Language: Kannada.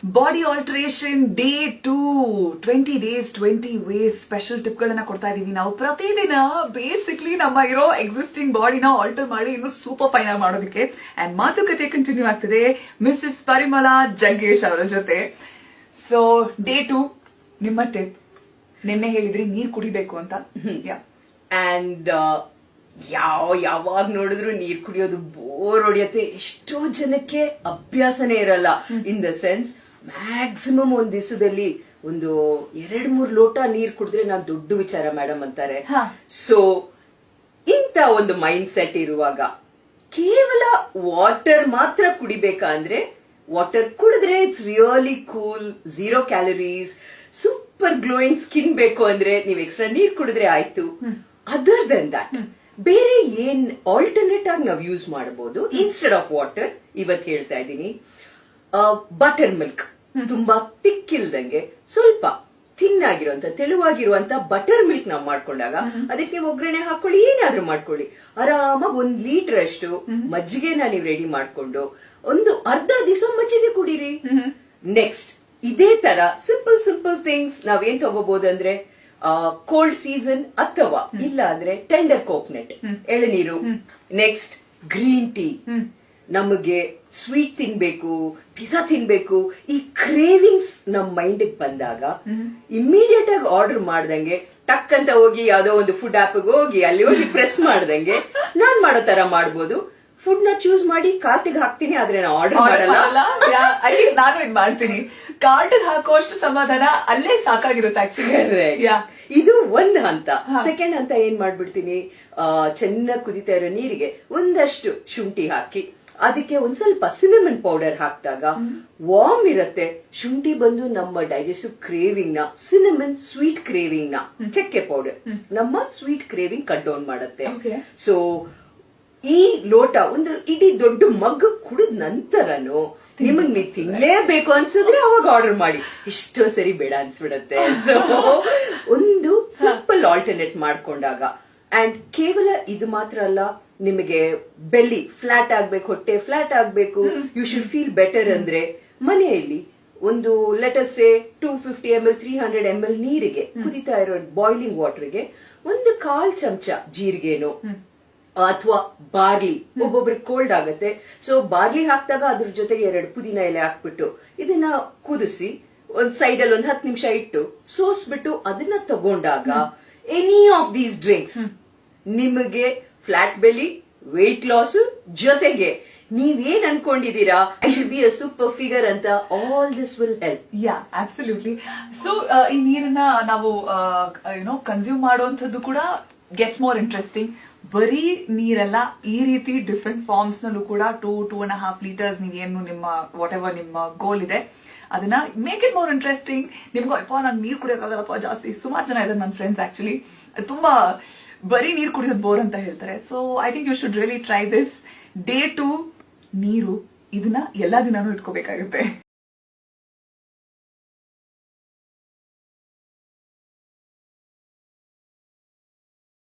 Body alteration day 2 20 days 20 ways special tip ಗಳನ್ನ ಕೊಡ್ತಾ ಇದೀವಿ ನಾವು ಪ್ರತಿದಿನ. ಬೇಸಿಕ್ಲಿ ನಮ್ಮ ಇರೋ ಎಕ್ಸಿಸ್ಟಿಂಗ್ ಬಾಡಿನ ಆಲ್ಟರ್ ಮಾಡಿ ಇನ್ನು ಸೂಪರ್ ಫೈನ್ ಆಗಿ ಮಾಡೋದಕ್ಕೆ. ಅಂಡ್ ಮಾತುಕತೆ ಕಂಟಿನ್ಯೂ ಆಗ್ತಿದೆ ಮಿಸಸ್ ಪರಿಮಳಾ ಜಗ್ಗೇಶ್ ಅವರ ಜೊತೆ. ಸೊ ಡೇ 2 ನಿಮ್ಮ ಟಿಪ್. ನಿನ್ನೆ ಹೇಳಿದ್ರಿ ನೀರ್ ಕುಡಿಬೇಕು ಅಂತ. ಅಂಡ್ ಯಾವಾಗ ನೋಡಿದ್ರು ನೀರ್ ಕುಡಿಯೋದು ಬೋರ್ ಹೊಡಿಯತ್ತೆ. ಎಷ್ಟೋ ಜನಕ್ಕೆ ಅಭ್ಯಾಸನೇ ಇರಲ್ಲ. ಇನ್ ದ ಸೆನ್ಸ್ ಮ್ಯಾಕ್ಸಿಮಮ್ ಒಂದ್ ದಿವಸದಲ್ಲಿ ಒಂದು 2-3 ಲೋಟ ನೀರ್ ಕುಡಿದ್ರೆ ನಾನ್ ದೊಡ್ಡ ವಿಚಾರ ಮೇಡಮ್ ಅಂತಾರೆ. ಸೊ ಇಂತ ಒಂದು ಮೈಂಡ್ ಸೆಟ್ ಇರುವಾಗ ಕೇವಲ ವಾಟರ್ ಮಾತ್ರ ಕುಡಿಬೇಕಾ ಅಂದ್ರೆ ವಾಟರ್ ಕುಡಿದ್ರೆ it's really cool, 0 calories, super glowing skin ಬೇಕು ಅಂದ್ರೆ ನೀವ್ ಎಕ್ಸ್ಟ್ರಾ ನೀರ್ ಕುಡಿದ್ರೆ ಆಯ್ತು. ಅದರ್ ದೆನ್ ದಟ್ ಬೇರೆ ಏನ್ ಆಲ್ಟರ್ನೇಟ್ ಆಗಿ ನಾವು ಯೂಸ್ ಮಾಡಬಹುದು ಇನ್ಸ್ಟೆಡ್ ಆಫ್ ವಾಟರ್. ಇವತ್ ಹೇಳ್ತಾ ಇದ್ದೀನಿ ಬಟರ್ ಮಿಲ್ಕ್. ತುಂಬಾ ತಿಕ್ ಇಲ್ದಂಗೆ ಸ್ವಲ್ಪ ಥಿನ್ ಆಗಿರುವಂತ ತೆಳುವಾಗಿರುವಂತ ಬಟರ್ ಮಿಲ್ಕ್ ನಾವು ಮಾಡ್ಕೊಂಡಾಗ ಅದಕ್ಕೆ ನೀವು ಒಗ್ಗರಣೆ ಹಾಕೊಳ್ಳಿ, ಏನಾದ್ರೂ ಮಾಡ್ಕೊಳ್ಳಿ, ಆರಾಮಾಗಿ 1 ಲೀಟರ್ ಅಷ್ಟು ಮಜ್ಜಿಗೆನ ನೀವು ರೆಡಿ ಮಾಡ್ಕೊಂಡು ಒಂದು ಅರ್ಧ ದಿವಸ ಮಜ್ಜಿಗೆ ಕುಡೀರಿ. ನೆಕ್ಸ್ಟ್ ಇದೇ ತರ ಸಿಂಪಲ್ ಥಿಂಗ್ಸ್ ನಾವೇನ್ ತಗೋಬಹುದಂದ್ರೆ ಕೋಲ್ಡ್ ಸೀಸನ್ ಅಥವಾ ಇಲ್ಲ ಅಂದ್ರೆ ಟೆಂಡರ್ ಕೋಕೋನಟ್ ಎಳನೀರು. Next green tea. ನಮಗೆ ಸ್ವೀಟ್ ತಿನ್ಬೇಕು, ಪಿಜ್ಜಾ ತಿನ್ಬೇಕು, ಈ ಕ್ರೇವಿಂಗ್ಸ್ ನಮ್ ಮೈಂಡ್ ಬಂದಾಗ ಇಮಿಡಿಯೇಟ್ ಆಗಿ ಆರ್ಡರ್ ಮಾಡ್ದಂಗೆ ಟಕ್ ಅಂತ ಹೋಗಿ ಯಾವ್ದೋ ಒಂದು ಫುಡ್ ಆಪ್ ಹೋಗಿ ಅಲ್ಲಿ ಹೋಗಿ ಪ್ರೆಸ್ ಮಾಡ್ದಂಗೆ ನಾನ್ ಮಾಡೋ ತರ ಮಾಡ್ಬೋದು. ಫುಡ್ ನ ಚೂಸ್ ಮಾಡಿ ಕಾರ್ಟಿಗೆ ಹಾಕ್ತೀನಿ, ಆದ್ರೆ ನಾನು ಆರ್ಡರ್ ಮಾಡಲ್ಲ. ನಾನು ಇದ್ ಮಾಡ್ತೀನಿ, ಕಾರ್ಟಿಗೆ ಹಾಕುವಷ್ಟು ಸಮಾಧಾನ ಅಲ್ಲೇ ಸಾಕಾಗಿರುತ್ತೆ ಆಕ್ಚುಲಿ. ಇದು ಒಂದ್ ಹಂತ. ಸೆಕೆಂಡ್ ಹಂತ ಏನ್ ಮಾಡ್ಬಿಡ್ತೀನಿ, ಚೆನ್ನಾಗಿ ಕುದಿತಾ ಇರೋ ನೀರಿಗೆ ಒಂದಷ್ಟು ಶುಂಠಿ ಹಾಕಿ ಅದಕ್ಕೆ ಒಂದ್ ಸ್ವಲ್ಪ ಸಿನಮನ್ ಪೌಡರ್ ಹಾಕಿದಾಗ ವಾರ್ಮ್ ಇರತ್ತೆ. ಶುಂಠಿ ಬಂದು ನಮ್ಮ ಡೈಜೆಸ್ಟಿವ್ ಕ್ರೇವಿಂಗ್ ನ, ಸಿನಮನ್ ಸ್ವೀಟ್ ಕ್ರೇವಿಂಗ್ ನ, ಚಕ್ಕೆ ಪೌಡರ್ ನಮ್ಮ ಸ್ವೀಟ್ ಕ್ರೇವಿಂಗ್ ಕಟ್ ಡೌನ್ ಮಾಡತ್ತೆ. ಸೊ ಈ ಲೋಟ ಒಂದು ಇಡೀ ದೊಡ್ಡ ಮಗ್ ಕುಡಿದ ನಂತರನು ನಿಮಗ್ ನೀವು ತಿನ್ಲೇಬೇಕು ಅನ್ಸಿದ್ರೆ ಅವಾಗ ಆರ್ಡರ್ ಮಾಡಿ. ಎಷ್ಟೋ ಸರಿ ಬೇಡ ಅನ್ಸ್ಬಿಡತ್ತೆ. ಸೊ ಒಂದು ಸಿಂಪಲ್ ಆಲ್ಟರ್ನೇಟ್ ಮಾಡ್ಕೊಂಡಾಗ, ಅಂಡ್ ಕೇವಲ ಇದು ಮಾತ್ರ ಅಲ್ಲ, ನಿಮಗೆ ಬೆಲ್ಲಿ ಫ್ಲಾಟ್ ಆಗ್ಬೇಕು, ಹೊಟ್ಟೆ ಫ್ಲಾಟ್ ಆಗ್ಬೇಕು, ಯು ಶುಡ್ ಫೀಲ್ ಬೆಟರ್ ಅಂದ್ರೆ ಮನೆಯಲ್ಲಿ ಒಂದು ಲೆಟಸ್ 250 ml 300 ml ನೀರಿಗೆ ಕುದಿತಾ ಇರೋ ಬಾಯ್ಲಿಂಗ್ ವಾಟರ್ಗೆ 1/4 ಚಮಚ ಜೀರಿಗೆನೋ ಅಥವಾ ಬಾರ್ಲಿ. ಒಬ್ಬೊಬ್ರಿಗೆ ಕೋಲ್ಡ್ ಆಗತ್ತೆ, ಸೊ ಬಾರ್ಲಿ ಹಾಕಿದಾಗ ಅದ್ರ ಜೊತೆಗೆ 2 ಪುದೀನ ಎಲೆ ಹಾಕ್ಬಿಟ್ಟು ಇದನ್ನ ಕುದಿಸಿ ಒಂದ್ ಸೈಡ್ ಅಲ್ಲಿ 10 ನಿಮಿಷ ಇಟ್ಟು ಸೋಸ್ಬಿಟ್ಟು ಅದನ್ನ ತಗೊಂಡಾಗ ಎನಿ ಆಫ್ ದೀಸ್ ಡ್ರಿಂಕ್ಸ್ ನಿಮಗೆ ಫ್ಲಾಟ್ ಬೆಲಿ, ವೆಯ್ಟ್ ಲಾಸ್ ಜೊತೆಗೆ ನೀವೇನ್ ಅನ್ಕೊಂಡಿದೀರಾ I should be a super figure ಅಂತ, all this will help. Absolutely. So ಈ ನೀರನ್ನ ನಾವು ಕನ್ಸ್ಯೂಮ್ ಮಾಡುವಂತದ್ದು ಕೂಡ ಗೆಟ್ಸ್ ಮೋರ್ ಇಂಟ್ರೆಸ್ಟಿಂಗ್. ಬರೀ ನೀರಲ್ಲ, ಈ ರೀತಿ ಡಿಫ್ರೆಂಟ್ ಫಾರ್ಮ್ಸ್ ನಲ್ಲೂ ಕೂಡ 2.5 ಲೀಟರ್ಸ್ ನೀವೇನು ನಿಮ್ಮ ವಾಟ್ ಎವರ್ ನಿಮ್ಮ ಗೋಲ್ ಇದೆ ಅದನ್ನ ಮೇಕ್ ಇಟ್ ಮೋರ್ ಇಂಟ್ರೆಸ್ಟಿಂಗ್. ನಿಮ್ಗೂ ಅಪ್ಪ ನಾನು ನೀರ್ ಕುಡಿಯೋಕ್ಕಾಗಲ್ಲಪ್ಪ ಜಾಸ್ತಿ. ಸುಮಾರು ಜನ ಇದ್ದಾರೆ ನನ್ನ ಫ್ರೆಂಡ್ಸ್ ಆಕ್ಚುಲಿ, ತುಂಬಾ ಬರೀ ನೀರ್ ಕುಡಿಯೋದು ಬೋರ್ ಅಂತ ಹೇಳ್ತಾರೆ. So I think you should really try this. Day 2 ನೀರು, ಇದನ್ನ ಎಲ್ಲಾ ದಿನಾನು ಇಟ್ಕೋಬೇಕಾಗುತ್ತೆ.